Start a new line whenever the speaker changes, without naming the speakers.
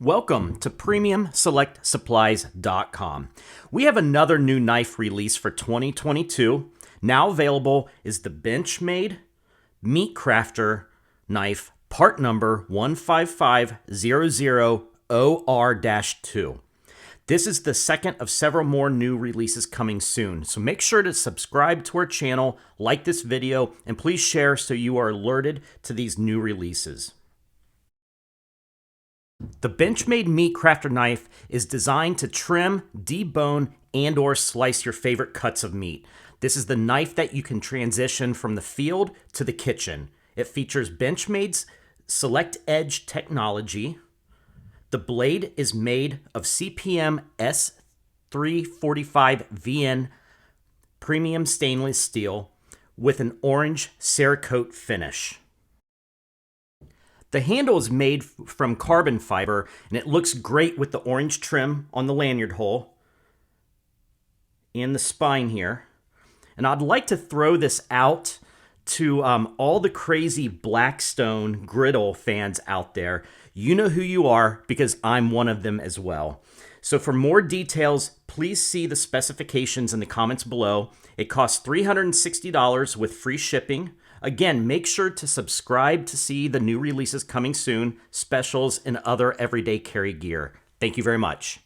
Welcome to PremiumSelectSupplies.com. We have another new knife release for 2022. Now available is the Benchmade Meatcrafter knife, part number 15000R-2. This is the second of several more new releases coming soon, so make sure to subscribe to our channel, like this video, and please share so you are alerted to these new releases. The Benchmade Meatcrafter knife is designed to trim, debone, and/or slice your favorite cuts of meat. This is the knife that you can transition from the field to the kitchen. It features Benchmade's SELECTEDGE technology. The blade is made of CPM S345VN premium stainless steel with an orange Cerakote finish. The handle is made from carbon fiber, and it looks great with the orange trim on the lanyard hole and the spine here. And I'd like to throw this out to all the crazy Blackstone griddle fans out there. You know who you are because I'm one of them as well. So for more details, please see the specifications in the comments below. It costs $360 with free shipping. Again, make sure to subscribe to see the new releases coming soon, specials, and other everyday carry gear. Thank you very much.